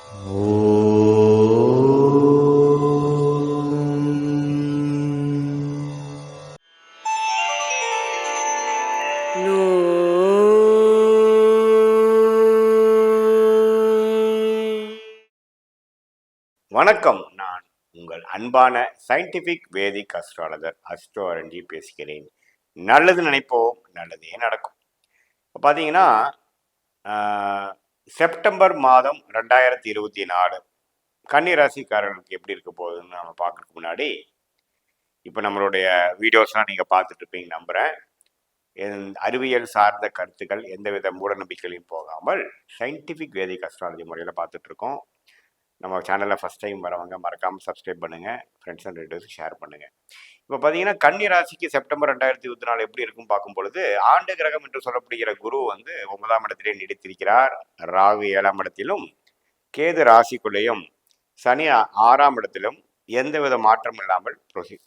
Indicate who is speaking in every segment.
Speaker 1: வணக்கம். நான் உங்கள் அன்பான சயின்டிபிக் வேதிக் அஸ்ட்ராலஜர் அஸ்ட்ரோ அரண்ஜி பேசுகிறேன். நல்லது நினைப்போம், நல்லதே நடக்கும். இப்போ பார்த்தீங்கன்னா, செப்டம்பர் மாதம் 2024 கன்னி ராசிக்காரர்களுக்கு எப்படி இருக்க போகுதுன்னு நம்ம பார்க்கறதுக்கு முன்னாடி, இப்போ நம்மளுடைய வீடியோஸ்லாம் நீங்கள் பார்த்துட்டு இருப்பீங்க நம்புகிறேன். அறிவியல் சார்ந்த கருத்துக்கள் எந்தவித மூட நம்பிக்கைகளையும் போகாமல் சயின்டிஃபிக் வேதிக் அஸ்ட்ராலஜி முறையில் பார்த்துட்டு இருக்கோம். நம்ம சேனலில் ஃபஸ்ட் டைம் வரவங்க மறக்காமல் சப்ஸ்கிரைப் பண்ணுங்கள், ஃப்ரெண்ட்ஸ் அண்ட் ரிலேட்டிவ்ஸ் ஷேர் பண்ணுங்கள். இப்போ பார்த்தீங்கன்னா, கன்னி ராசிக்கு செப்டம்பர் 2024 எப்படி இருக்கும் பார்க்கும் பொழுது, ஆண்டு கிரகம் என்று சொல்லப்படுகிற குரு வந்து 9ஆம் இடத்திலே நீடித்திருக்கிறார். ராகு 7ஆம் இடத்திலும், கேது ராசிக்குள்ளேயும், சனி 6ஆம் இடத்திலும் எந்தவித மாற்றம் இல்லாமல்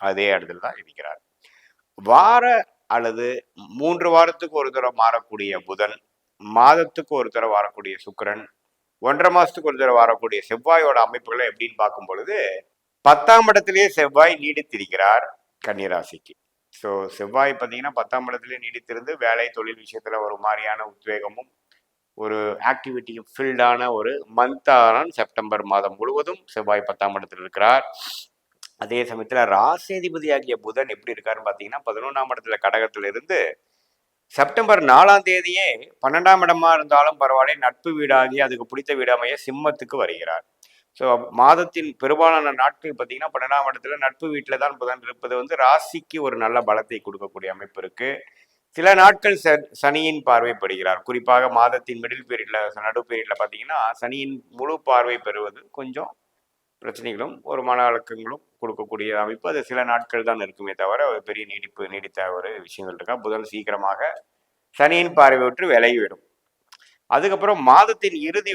Speaker 1: அதே இடத்துல தான் இருக்கிறார். வார அல்லது 3 வாரத்துக்கு ஒரு தடவை மாறக்கூடிய புதன், மாதத்துக்கு ஒரு தடவை வரக்கூடிய சுக்கிரன், 1.5 மாசத்துக்கு ஒரு தடவை வரக்கூடிய செவ்வாயோட அமைப்புகளை எப்படின்னு பார்க்கும் பொழுது, 10ஆம் இடத்திலேயே செவ்வாய் நீடித்திருக்கிறார் கன்னிராசிக்கு. ஸோ செவ்வாய் பார்த்தீங்கன்னா 10ஆம் இடத்திலே நீடித்திருந்து வேலை தொழில் விஷயத்துல ஒரு மாதிரியான உத்வேகமும் ஒரு ஆக்டிவிட்டியும் ஃபில்டான ஒரு மந்த்தான செப்டம்பர் மாதம் முழுவதும் செவ்வாய் 10ஆம் இடத்தில் இருக்கிறார். அதே சமயத்தில் ராசிதிபதியாகிய புதன் எப்படி இருக்காருன்னு பார்த்தீங்கன்னா 11ஆம் இடத்துல கடகத்துல இருந்து செப்டம்பர் 4ஆம் தேதியே 12ஆம் இடமா இருந்தாலும் பரவாயில்ல, நட்பு வீடாகி அதுக்கு பிடித்த வீடாமைய சிம்மத்துக்கு வருகிறார். ஸோ மாதத்தின் பெரும்பாலான நாட்கள் பார்த்தீங்கன்னா 12ஆம் இடத்துல நட்பு வீட்டில் தான் புதன் இருப்பது வந்து ராசிக்கு ஒரு நல்ல பலத்தை கொடுக்கக்கூடிய அமைப்பு இருக்கு. சில நாட்கள் சனியின் பார்வைப்படுகிறார். குறிப்பாக மாதத்தின் மிடில் பீரியட்ல நடு பீரியட்ல பார்த்தீங்கன்னா சனியின் முழு பார்வை பெறுவது கொஞ்சம் பிரச்சனைகளும் ஒரு மன அழுக்கங்களும் கொடுக்கக்கூடிய அமைப்பு. அது சில நாட்கள் தான் இருக்குமே தவிர ஒரு பெரிய நீடித்த ஒரு விஷயங்கள் இருக்கா. புதன் சீக்கிரமாக சனியின் பார்வை விட்டு விலகிவிடும். அதுக்கப்புறம் மாதத்தின் இறுதி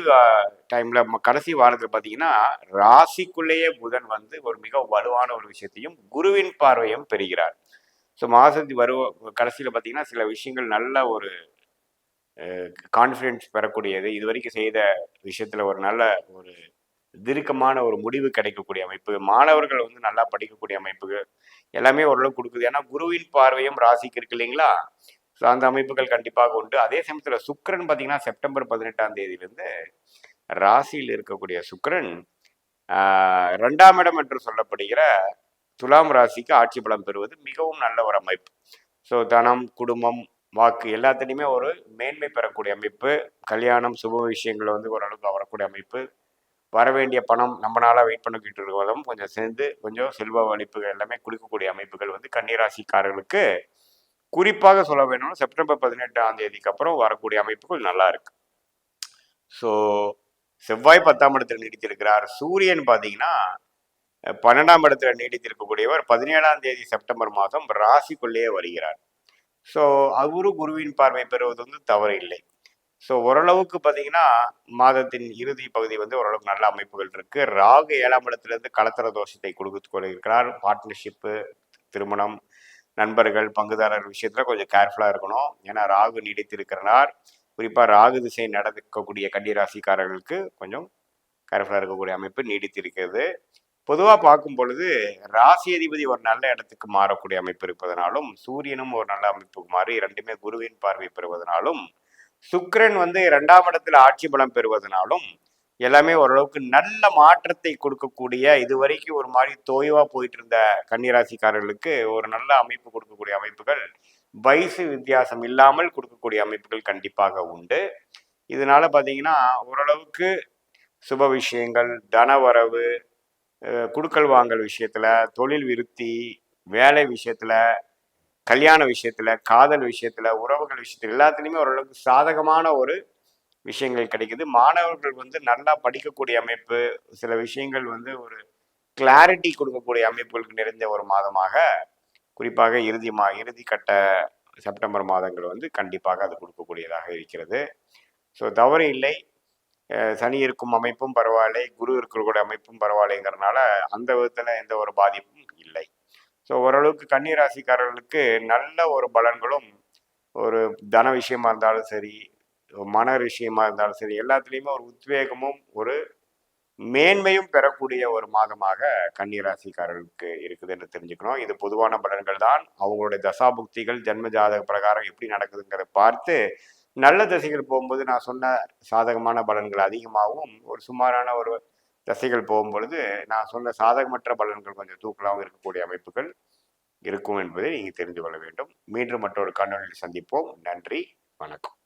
Speaker 1: டைம்ல கடைசி வாரத்தில் பார்த்தீங்கன்னா ராசிக்குள்ளேயே புதன் வந்து ஒரு மிக வலுவான ஒரு விஷயத்தையும் குருவின் பார்வையும் பெறுகிறார். ஸோ மாதத்து கடைசியில் பார்த்தீங்கன்னா சில விஷயங்கள் நல்ல ஒரு கான்ஃபிடென்ஸ் பெறக்கூடியது, இது வரைக்கும் செய்த விஷயத்துல ஒரு நல்ல ஒரு தீர்க்கமான ஒரு முடிவு கிடைக்கக்கூடிய அமைப்பு, மாணவர்கள் வந்து நல்லா படிக்கக்கூடிய அமைப்புகள் எல்லாமே ஓரளவு கொடுக்குது. ஏன்னா குருவின் பார்வையும் ராசிக்கு இருக்கு இல்லைங்களா. ஸோ அந்த அமைப்புகள் கண்டிப்பாக உண்டு. அதே சமயத்தில் சுக்கிரன் பார்த்தீங்கன்னா செப்டம்பர் 18ஆம் தேதியிலிருந்து ராசியில் இருக்கக்கூடிய சுக்கிரன் 2ஆம் இடம் என்று சொல்லப்படுகிற துலாம் ராசிக்கு ஆட்சி பலம் பெறுவது மிகவும் நல்ல ஒரு அமைப்பு. ஸோ தனம், குடும்பம், வாக்கு எல்லாத்துலேயுமே ஒரு மேன்மை பெறக்கூடிய அமைப்பு. கல்யாணம், சுப விஷயங்கள் வந்து ஓரளவுக்கு வரக்கூடிய அமைப்பு. வரவேண்டிய பணம் நம்மளால வெயிட் பண்ணிக்கிட்டு இருக்கிறதும் கொஞ்சம் சேர்ந்து கொஞ்சம் செல்வ வலிப்புகள் எல்லாமே கொடுக்கக்கூடிய அமைப்புகள் வந்து கன்னிராசிக்காரர்களுக்கு குறிப்பாக சொல்ல வேணும்னா செப்டம்பர் 18ஆம் தேதிக்கு அப்புறம் வரக்கூடிய அமைப்புகள் நல்லா இருக்கு. ஸோ செவ்வாய் 10ஆம் இடத்தில் நீடித்திருக்கிறார். சூரியன் பார்த்தீங்கன்னா 12ஆம் இடத்துல நீடித்திருக்கக்கூடியவர் 17ஆம் தேதி செப்டம்பர் மாதம் ராசிக்குள்ளேயே வருகிறார். ஸோ அவரு குருவின் பார்வை பெறுவது வந்து தவறு இல்லை. ஸோ ஓரளவுக்கு பார்த்தீங்கன்னா மாதத்தின் இறுதி பகுதி வந்து ஓரளவுக்கு நல்ல அமைப்புகள் இருக்கு. ராகு 7ஆம் இடத்திலிருந்து கலத்தர தோஷத்தை கொடுத்து கொண்டிருக்கிறார். பார்ட்னர்ஷிப்பு, திருமணம், நண்பர்கள், பங்குதாரர் விஷயத்துல கொஞ்சம் கேர்ஃபுல்லாக இருக்கணும். ஏன்னா ராகு நீடித்திருக்கிறார். குறிப்பாக ராகு திசை நடக்கக்கூடிய கன்னிராசிக்காரர்களுக்கு கொஞ்சம் கேர்ஃபுல்லாக இருக்கக்கூடிய அமைப்பு நீடித்திருக்கிறது. பொதுவாக பார்க்கும் பொழுது ராசி அதிபதி ஒரு நல்ல இடத்துக்கு மாறக்கூடிய அமைப்பு இருப்பதனாலும், சூரியனும் ஒரு நல்ல அமைப்புக்கு மாறி ரெண்டுமே குருவின் பார்வை பெறுவதனாலும், சுக்கிரன் வந்து 2ஆம் இடத்துல ஆட்சி பலம் பெறுவதனாலும் எல்லாமே ஓரளவுக்கு நல்ல மாற்றத்தை கொடுக்கக்கூடிய, இதுவரைக்கும் ஒரு மாதிரி தோய்வா போயிட்டு இருந்த கன்னிராசிக்காரர்களுக்கு ஒரு நல்ல அமைப்பு கொடுக்கக்கூடிய அமைப்புகள், வயசு வித்தியாசம் இல்லாமல் கொடுக்கக்கூடிய அமைப்புகள் கண்டிப்பாக உண்டு. இதனால பார்த்தீங்கன்னா ஓரளவுக்கு சுப விஷயங்கள், தனவரவு, குடுக்கல் வாங்கல் விஷயத்துல, தொழில் விருத்தி, வேலை விஷயத்துல, கல்யாண விஷயத்துல, காதல் விஷயத்துல, உறவுகள் விஷயத்துல எல்லாத்துலேயுமே ஓரளவுக்கு சாதகமான ஒரு விஷயங்கள் கிடைக்குது. மாணவர்கள் வந்து நல்லா படிக்கக்கூடிய அமைப்பு, சில விஷயங்கள் வந்து ஒரு கிளாரிட்டி கொடுக்கக்கூடிய அமைப்புகளுக்கு நிறைந்த ஒரு மாதமாக, குறிப்பாக இறுதி கட்ட செப்டம்பர் மாதங்கள் வந்து கண்டிப்பாக அது கொடுக்கக்கூடியதாக இருக்கிறது. ஸோ தவறு இல்லை. சனி இருக்கும் அமைப்பும் பரவாயில்லை, குரு இருக்கக்கூடிய அமைப்பும் பரவாயில்லைங்கிறதுனால அந்த விதத்தில் எந்த ஒரு பாதிப்பும் இல்லை. ஸோ ஓரளவுக்கு கன்னி ராசிக்காரர்களுக்கு நல்ல ஒரு பலன்களும், ஒரு தன விஷயமா இருந்தாலும் சரி, மன விஷயமா இருந்தாலும் சரி, எல்லாத்துலேயுமே ஒரு உத்வேகமும் ஒரு மேன்மையும் பெறக்கூடிய ஒரு மாதமாக கன்னிராசிக்காரர்களுக்கு இருக்குதுன்னு தெரிஞ்சுக்கணும். இது பொதுவான பலன்கள் தான். அவங்களுடைய தசாபுக்திகள் ஜென்ம ஜாதக பிரகாரம் எப்படி நடக்குதுங்கிறத பார்த்து நல்ல திசைகள் போகும்போது நான் சொன்ன சாதகமான பலன்கள் அதிகமாகவும், ஒரு சுமாரான ஒரு தசைகள் போகும்பொழுது நான் சொன்ன சாதகமற்ற பலன்கள் கொஞ்சம் தூக்கலாகவும் இருக்கக்கூடிய அமைப்புகள் இருக்கும் என்பதை நீங்கள் தெரிந்து கொள்ள வேண்டும். மீண்டும் மற்றொரு காணொலியில் சந்திப்போம். நன்றி, வணக்கம்.